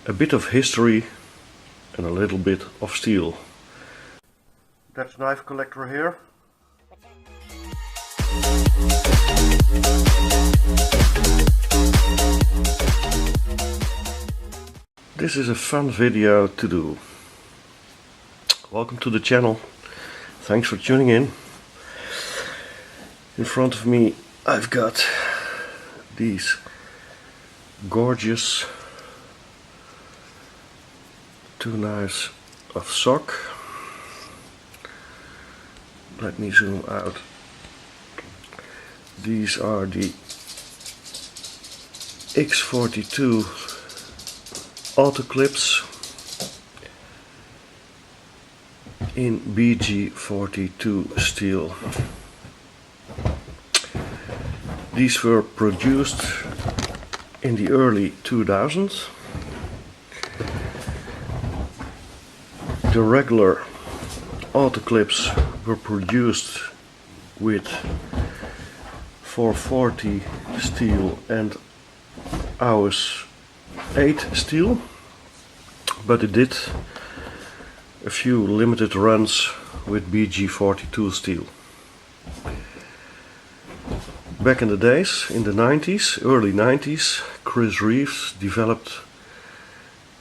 a bit of history and a little bit of steel. That's knife collector here. This is a fun video to do. Welcome to the channel. Thanks for tuning in. In front of me I've got these gorgeous two knives of SOG. Let me zoom out. These are the X42 auto clips in BG42 steel. These were produced in the early 2000s. The regular auto clips were produced with 440 steel and AUS 8 steel, but it did a few limited runs with BG42 steel. Back in the days, in the 90s, early 90s, Chris Reeves developed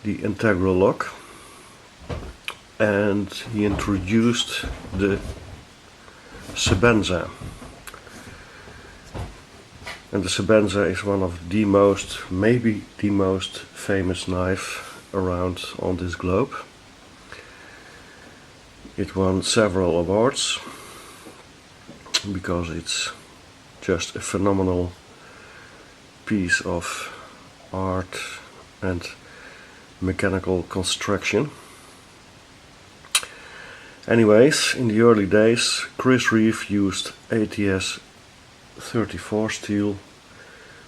the integral lock, and he introduced the Sebenza. And the Sebenza is one of the most, maybe the most famous knife around on this globe. It won several awards because it's just a phenomenal piece of art and mechanical construction. Anyways, in the early days Chris Reeve used ATS 34 steel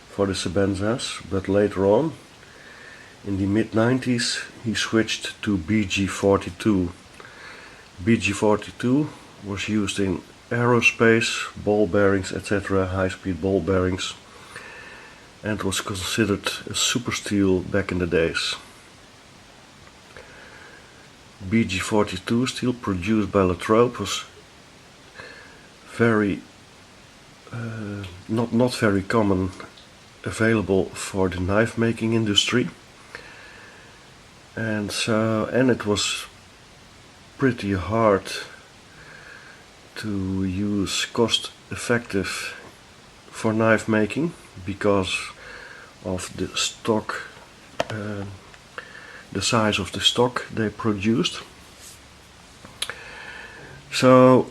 for the Sebenzas, but later on, in the mid-90s, he switched to BG42. BG42 was used in aerospace, ball bearings, etc., high-speed ball bearings, and was considered a super steel back in the days. BG42 steel produced by Latrobe was very not very common, available for the knife making industry, and it was pretty hard to use cost effective for knife making because of the stock, the size of the stock they produced. So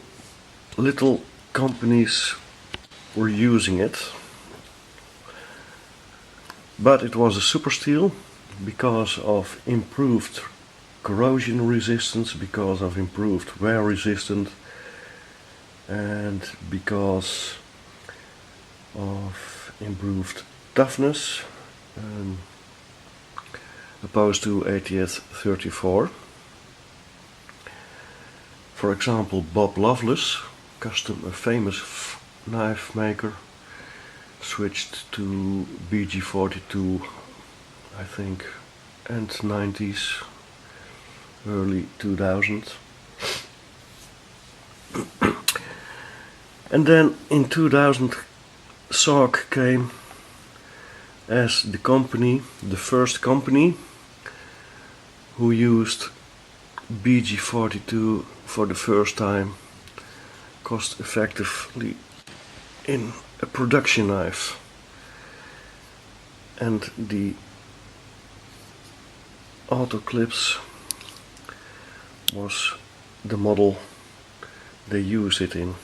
little companies were using it, but it was a super steel because of improved corrosion resistance, because of improved wear resistance, and because of improved toughness, opposed to ATS 34. For example, Bob Loveless, a famous knife maker, switched to BG42, I think, end 90s, early 2000s. And then in 2000 SOG came as the company, the first company who used BG42 for the first time cost effectively in a production knife. And the auto clips was the model they use it in.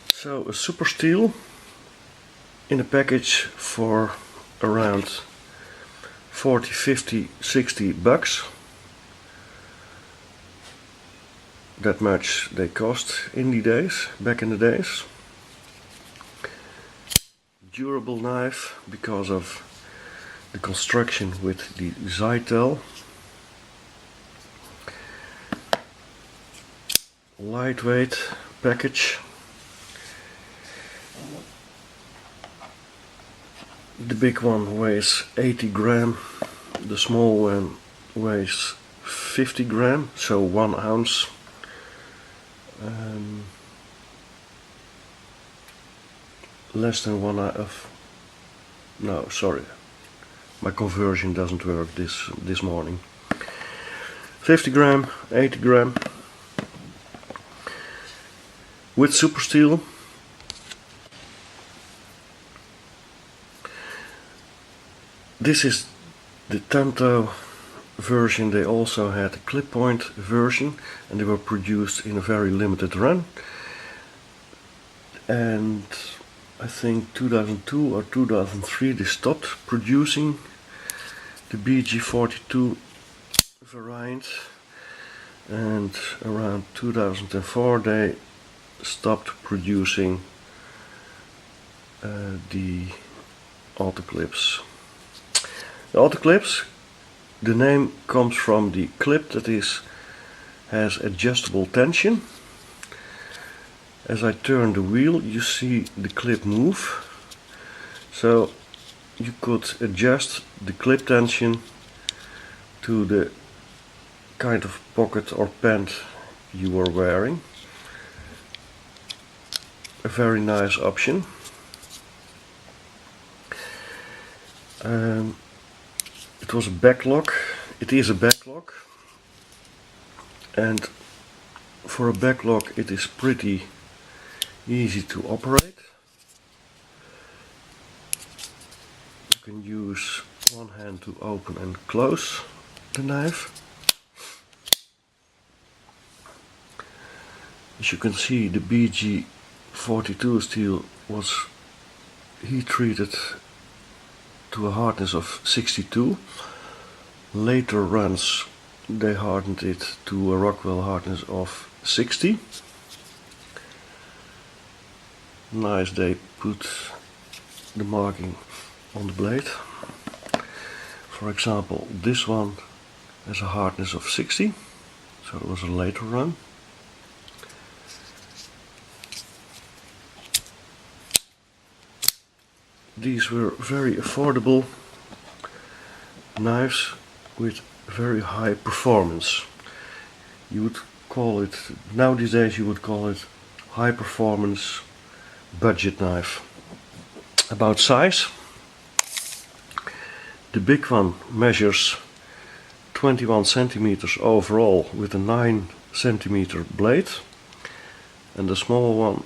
So a super steel in a package for around 40, 50, 60 bucks. That much they cost in the days, back in the days. Durable knife because of the construction with the Zytel. Lightweight package. The big one weighs 80 gram, the small one weighs 50 gram, so 1 ounce. Less than no, sorry, my conversion doesn't work this morning. 50 gram, 80 gram, with super steel. This is the Tanto version. They also had a clip point version, and they were produced in a very limited run. And I think 2002 or 2003 they stopped producing the BG42 variant, and around 2004 they stopped producing the autoclips. The autoclips, the name comes from the clip that has adjustable tension. As I turn the wheel, you see the clip move, so you could adjust the clip tension to the kind of pocket or pant you were wearing. A very nice option. It was a backlock. It is a backlock, and for a backlock it is pretty easy to operate. You can use one hand to open and close the knife. As you can see, the BG42 steel was heat treated to a hardness of 62. Later runs they hardened it to a Rockwell hardness of 60. Nice, they put the marking on the blade. For example, this one has a hardness of 60, so it was a later run. These were very affordable knives with very high performance. You would call it, nowadays you would call it high performance budget knife. About size, the big one measures 21 centimeters overall with a 9 centimeter blade, and the small one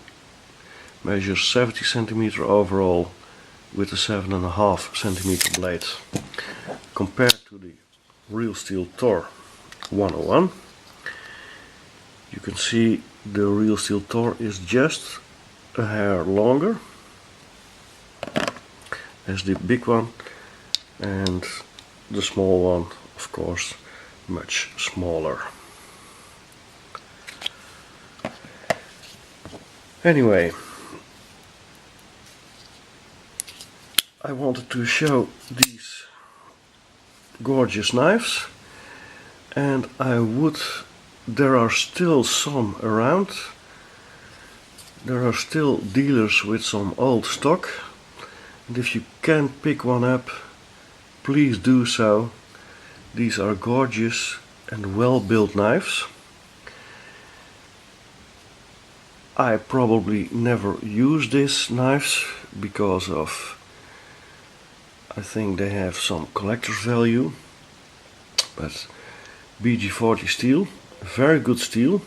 measures 70 centimeters overall with a 7.5 centimeter blade. Compared to the Real Steel Tor 101, you can see the Real Steel Tor is just a hair longer as the big one, and the small one, of course, much smaller. Anyway, I wanted to show these gorgeous knives, and there are still some around. There are still dealers with some old stock, and if you can pick one up, please do so. These are gorgeous and well built knives. I probably never use these knives because of, I think they have some collector's value, but BG40 steel, very good steel.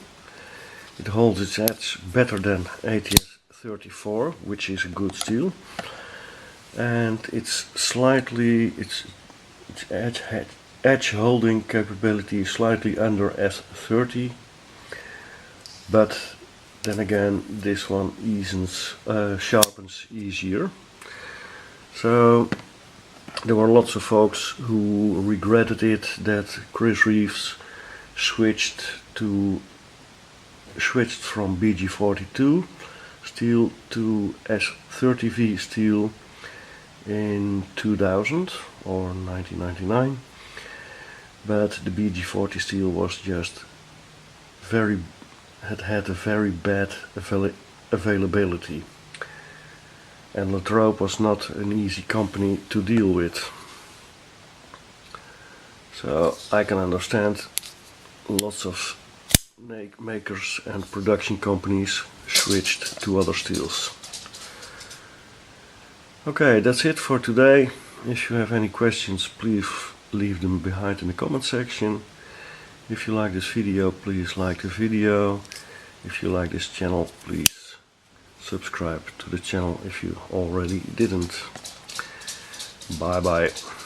It holds its edge better than ATS34, which is a good steel, and its edge holding capability is slightly under S30, but then again this one sharpens easier. So there were lots of folks who regretted it, that Chris Reeves switched from BG42 steel to S30V steel in 2000 or 1999, but the BG40 steel was just had a very bad availability. and Latrobe was not an easy company to deal with. So I can understand lots of makers and production companies switched to other steels. Okay, that's it for today. If you have any questions, please leave them behind in the comment section. If you like this video, please like the video. If you like this channel, please subscribe to the channel if you already didn't. Bye bye.